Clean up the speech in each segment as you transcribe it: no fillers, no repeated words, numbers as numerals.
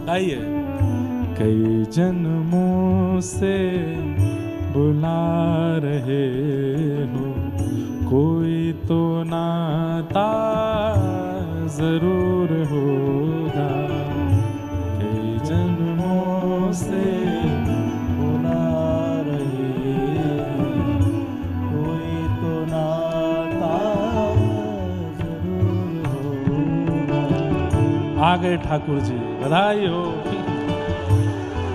गाइए। कई जन्मों से बुला रहे हो, कोई तो नाता जरूर होगा। कई जन्मों से बुला रहे हैं, कोई तो नाता जरूर होगा। आ गए ठाकुर जी, बधाई हो।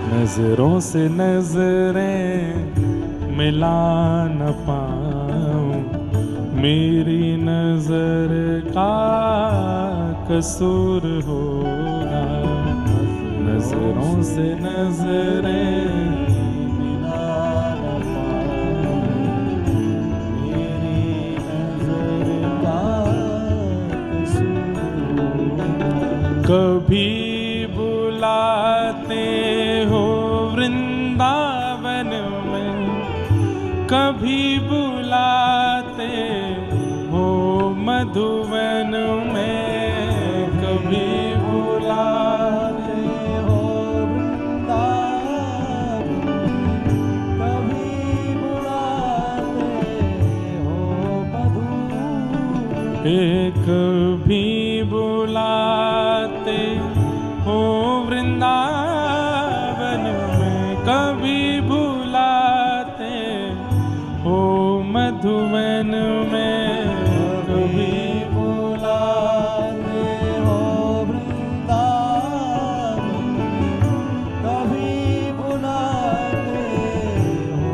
नजरों से नजरें मिला न पाऊं, मेरी नजर का कसूर होगा। नजरों से नजरें मिला न पाऊं, मेरी नजर का कसूर होगा। कभी बुलाते हो वृंदावन में, कभी बुलाते हो मधुवन में, कभी बुलाते हो वृंदावन, कभी बुलाते हो मधुवन, कभी बुलाते हो वृंदावन में, कभी बुलाते हो मधुवन में, कभी बुलाते हो वृंदावन, कभी बुलाते हो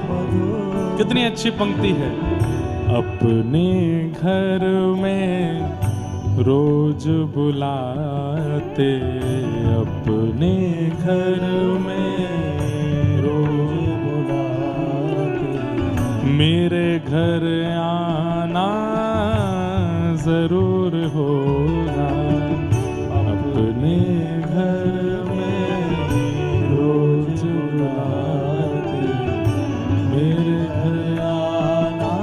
मधुवन। कितनी अच्छी पंक्ति है। अपने घर में रोज बुलाते, अपने घर में रोज बुलाते, मेरे घर आना जरूर होगा। अपने घर में रोज बुलाते, मेरे घर आना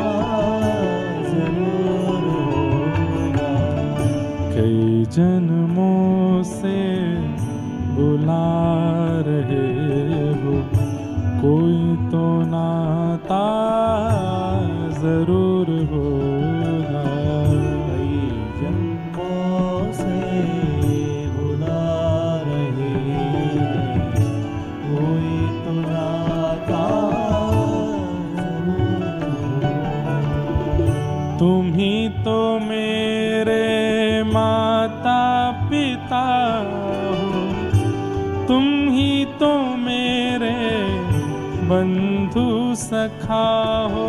जरूर होगा। कई जन्मों से बुला रहे हो, कोई तो नाता जरूर होगा। कई जन्मों से बुला रहे हैं, कोई तो नाता जरूर होगा। तुम ही तो मेरे माता पिता हो, तुम ही तो मेरे बंधु सखा हो।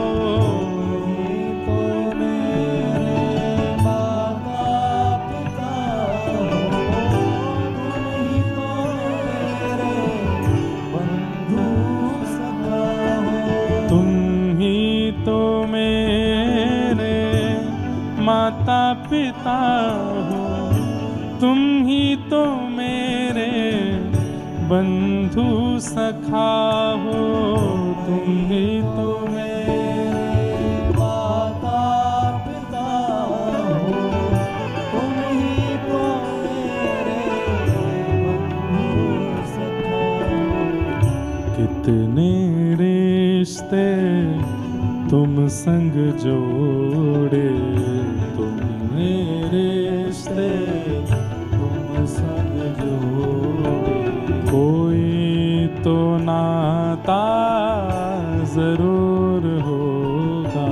तो मेरे माता पिता हो, तुम ही तो मेरे बंधु सखा हो। तुम ही तो मेरे माता पिता हो, तुम ही तो मेरे बंधु सखा हो। तुम ही तो मेरे माता पिता हो, तुम ही तो मेरे बंधु सखा हो। कितने रिश्ते तुम संग जोड़े, तुमने रिश्ते तुम संग जोड़े, कोई तो नाता जरूर होगा।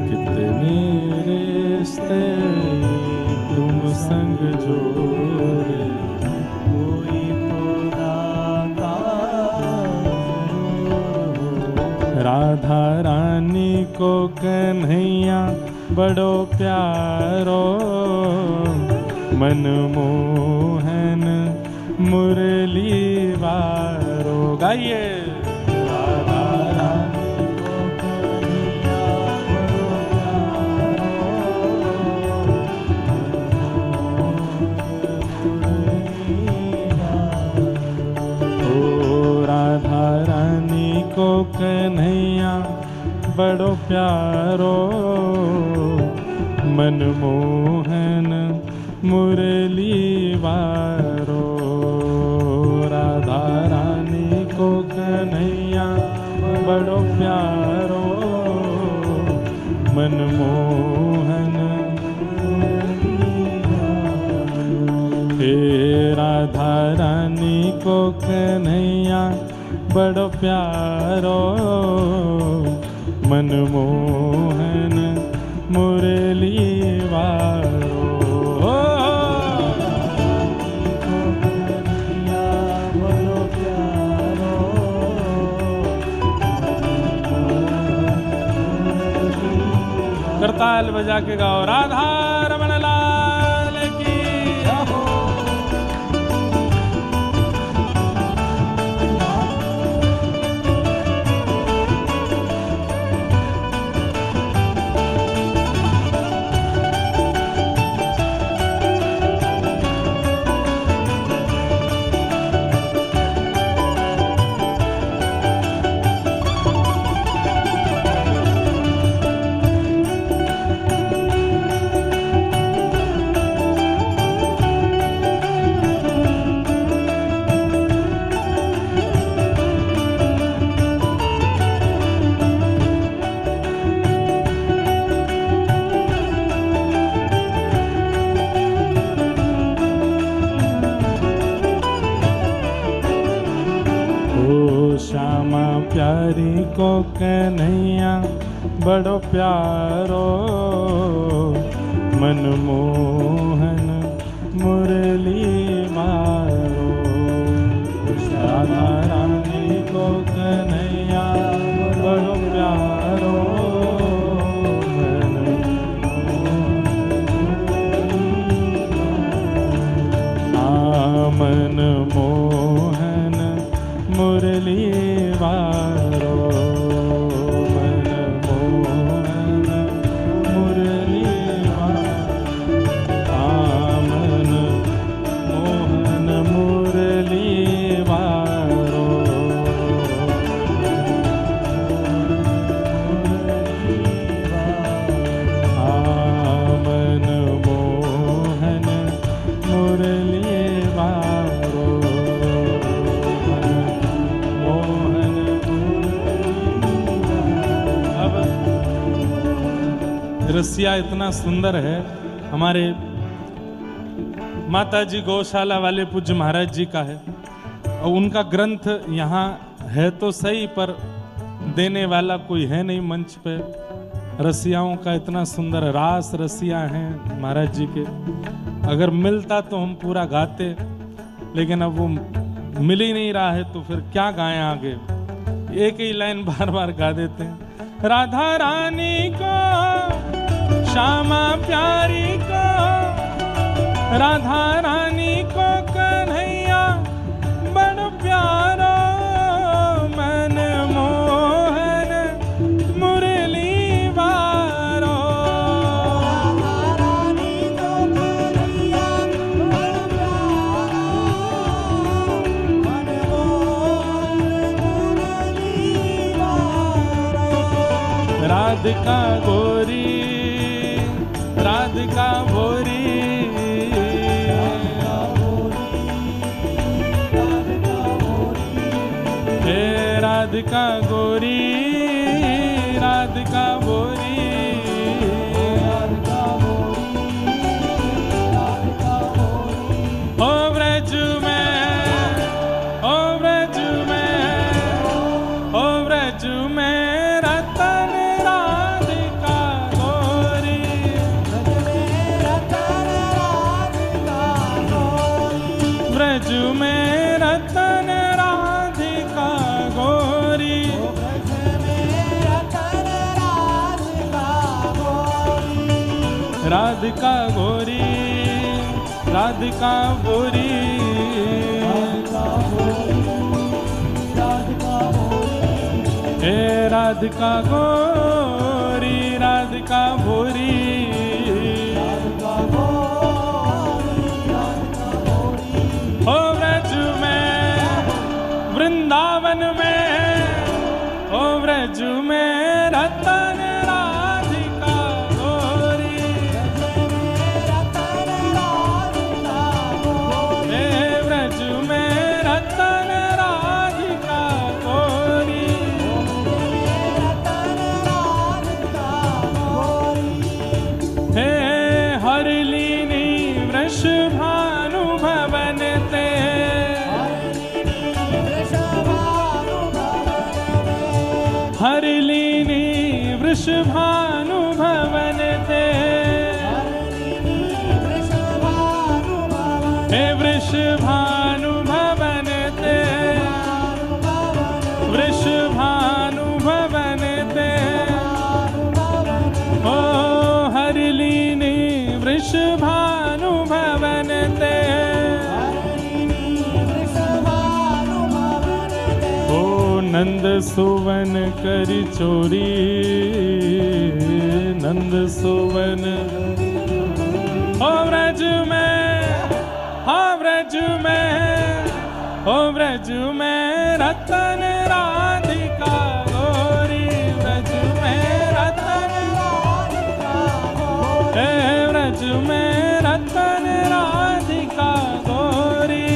कितने रिश्ते तुम संग जोड़े, कोई तो नाता जरूर होगा। राधा रानी को कन्हैया बड़ो प्यारो, मनमोहन मुरली वारो। गाइए। राधा रानी को कन्हैया बड़ो प्यारो। ओ राधा रानी को कन्हैया बड़ो प्यारो, मनमोहन मुरली वारो। राधा रानी को कन्हैया बड़ो प्यारो, मनमोहन मुरली वारो। करताल बजा के गाओ राधा रमण लाल की। श्यामा प्यारी को कन्हैया बड़ो प्यारो, मनमोहन मुरली मारो। राधा रानी को कन्हैया बड़ो प्यारो, मनमोहन मुरली वारो, मनमोहन मुरली वारो, मनमोहन मुरली वारो। मनमोहन मुरली वारो। रसिया इतना सुंदर है। हमारे माताजी गौशाला वाले पूज्य महाराज जी का है और उनका ग्रंथ यहाँ है तो सही, पर देने वाला कोई है नहीं मंच पे। रसियाओं का इतना सुंदर रास रसिया हैं महाराज जी के, अगर मिलता तो हम पूरा गाते, लेकिन अब वो मिल ही नहीं रहा है तो फिर क्या गाएं आगे। एक ही लाइन बार बार गा देते हैं। राधा रानी को श्यामा प्यारी को, राधा रानी को कन्हैया बड़ प्यारो, मनमोहन मुरली वारो। राधा रानी को कन्हैया बड़ प्यारो, मनमोहन मुरली वारो। राधिका गोरी राधिका भोरी, हे राधिका गोरी राधिका भोरी। ओ ब्रज में, ओ ब्रज में, ओ ब्रज में रतन राधिका गोरी, ब्रज में रतन राधिका गोरी, राधिका गोरी राधिका गोरी। हे राधिका गोरी राधिका भोरी, ओ ब्रज में वृंदावन में, ओ ब्रज में रतन राधिका गोरी, हे ब्रज में रतन राधिका गोरी। हे हरलीनी वृषभानु भवन वृषभानु भवन थे, हे वृषभानु भवन थे, वृषभानु भवन थे, ओ हरिलीनी वृषभानु भवन थे, ओ नंद सुवन करी चोरी, नंद सुवन ओ व्रज में, ओ व्रज में, ओ व्रज में रतन राधिका गोरी, व्रज में रतन राधिका गोरी, हे व्रज में रतन राधिका गोरी,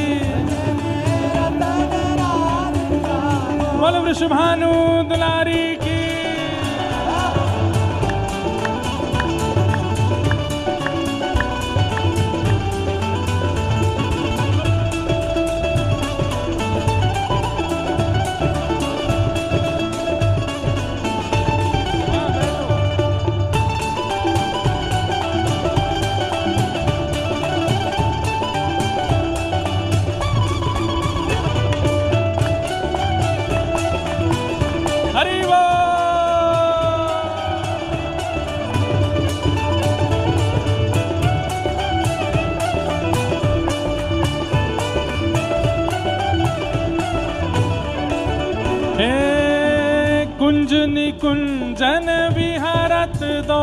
बोलो वृषभानु दुलारी की। हरि बोल। हे कुंज निकुंजन विहरत दो,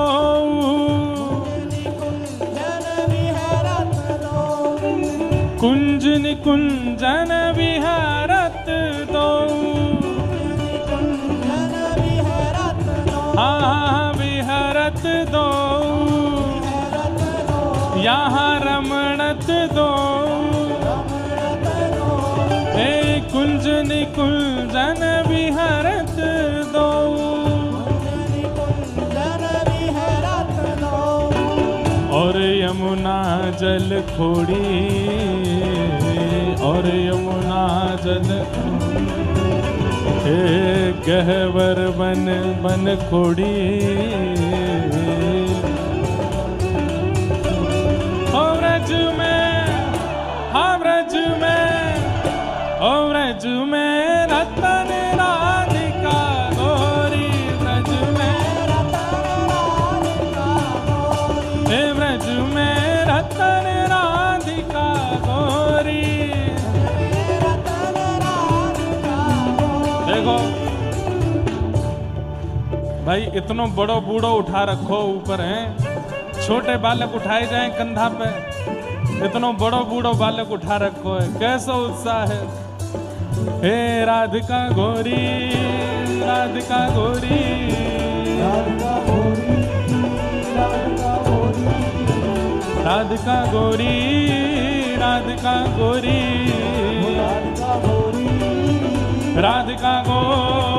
कुंज निकुंजन विहरत दो, हाँ विहरत दो, यहाँ रमणत दो, हे कुंज निकुंजन विहरत दो, और यमुना जल खोड़ी, और यमुना जल हे गहवर बन बन खोड़ी, ओ व्रज में, हाँ व्रज में, ओ व्रज में रतन राधिका गोरी, व्रज में रतन राधिका गोरी, हे व्रज में रतन राधिका गोरी। देखो भाई इतनो बड़ो बूढ़ो उठा रखो ऊपर है, छोटे बालक उठाए जाएं कंधा पे, इतनो बड़ो बूढ़ो बालक उठा रखो है, कैसा उत्साह है। हे राधिका गोरी, राधिका गोरी, राधिका गोरी, राधिका गोरी, राधिका गोरी, राधिका गोरी, राधिका गोरी, राधिका गोरी।